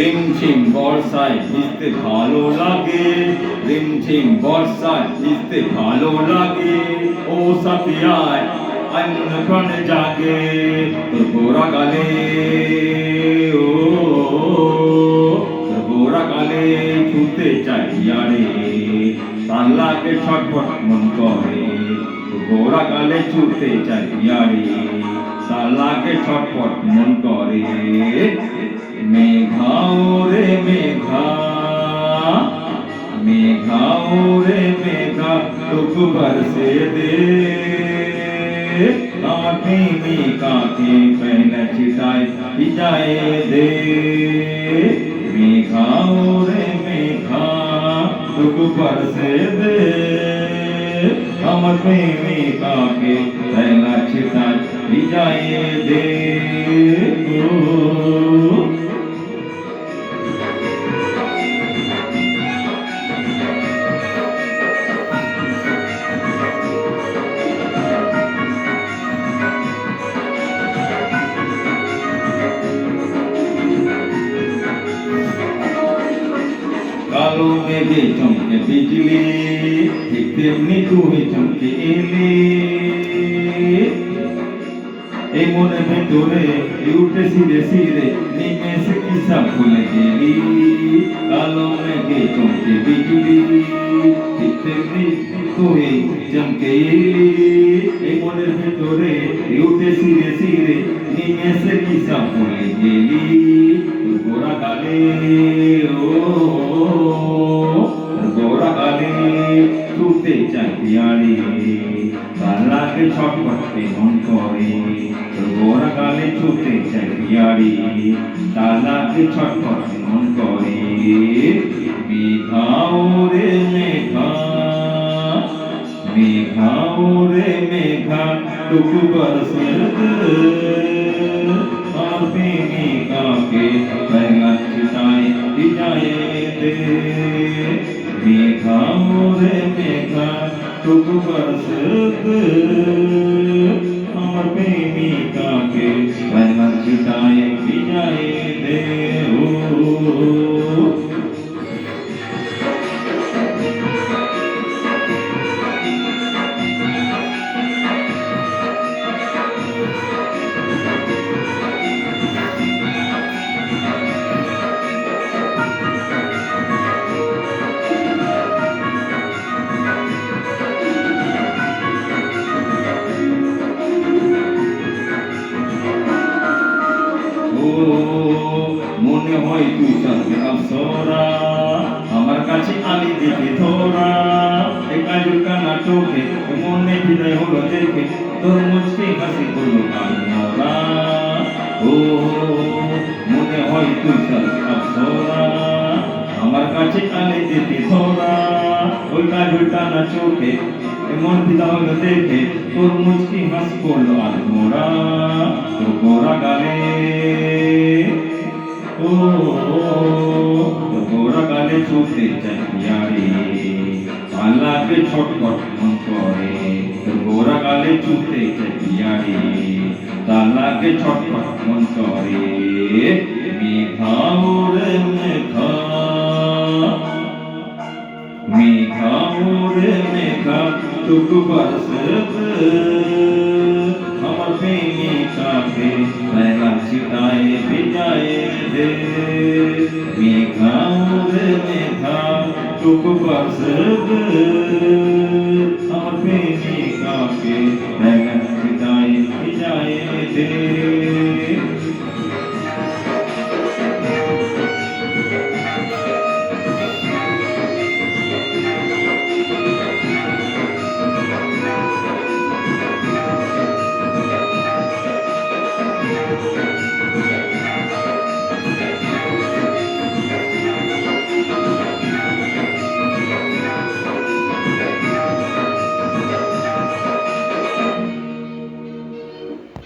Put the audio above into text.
রিমঝিম বর্ষায় ভিজতে ভালো লাগে, রিমঝিম বর্ষায় ভিজতে ভালো লাগে। ও সাথী আয় অন্য প্রাণে জাগে তোর গোরা গালে, ও তোর গোরা গালে ছুতে চাই আরে, তার লাগে ছটফট মন করে। তোর গোরা গালে ছুতে চাই আরে, তার লাগে ছটফট মন করে। মেঘা ওরে মেঘা, মেঘা ওরে মেঘা টুকু বরসে দে, আমার প্রেমিকাকে পहला चिताए ভিজায়ে দে। মেঘা ওরে মেঘা টুকু বরসে দে, আমার প্রেমিকাকে पहला चिताए ভিজায়ে দে। কালো মেঘে চমকে বিজলি, ঠিক তেমনি তুই চমকে এলি। এই মনের ভেতরে উঠে সিরে সিরে নিমেষে কি সব ভুলে গেলি। কালো মেঘে চমকে বিজলি, ঠিক তেমনি তুই চমকে এলি। এই মনের ভেতরে উঠে সিরে সিরে নিমেষে কি সব ভুলে গেলি। গোরা গালে, ও গোরা গালে ছুতে চাই পিয়ারে, তার লাগে ছটফটে মন করে। গোরা গালে ছুতে চাই পিয়ারে, তার লাগে ছটফটে মন করে। মেঘা ওরে মেঘা, মেঘা ওরে মেঘা টুকু বরসে দে, আমার প্রেমিকাকে पहला चिताए ভিজায়ে দে। মেঘা ওরে মেঘা টুকু বরসে দে, আমার প্রেমিকাকে पहला चिताए ভিজায়ে দে। মনে হয় তুই সাথে আফসোরা, আমার কাছে আলি দেখে ধরা। এই কাজুর কানা চোখে মনে হৃদয় হলো দেখে, তোর মুচকি হাসি করলো কান্নারা। ও মনে হয় তুই সাথে আফসোরা, আমার কাছে আলি দেখে ধরা। ওই কাজুর কানা চোখে মন হৃদয় হলো দেখে, তোর মুচকি হাসি করলো আলমোরা। তোর গোরা গালে, ও গোরা গালে ছুতে চাই পিয়ারে, তার লাগে ছটফট মন করে। গোরা গালে ছুতে চাই পিয়ারে, তার লাগে ছটফট মন করে। মেঘা ওরে মেঘা, মেঘা ওরে মেঘা টুকু বরসে দে, আমার প্রেমিকাকে पहला चिताए ভিজায়ে দে। মেঘা ওরে মেঘা টুকু বরসে দে, আমার প্রেমিকাকে पहला चिताए ভিজায়ে দে।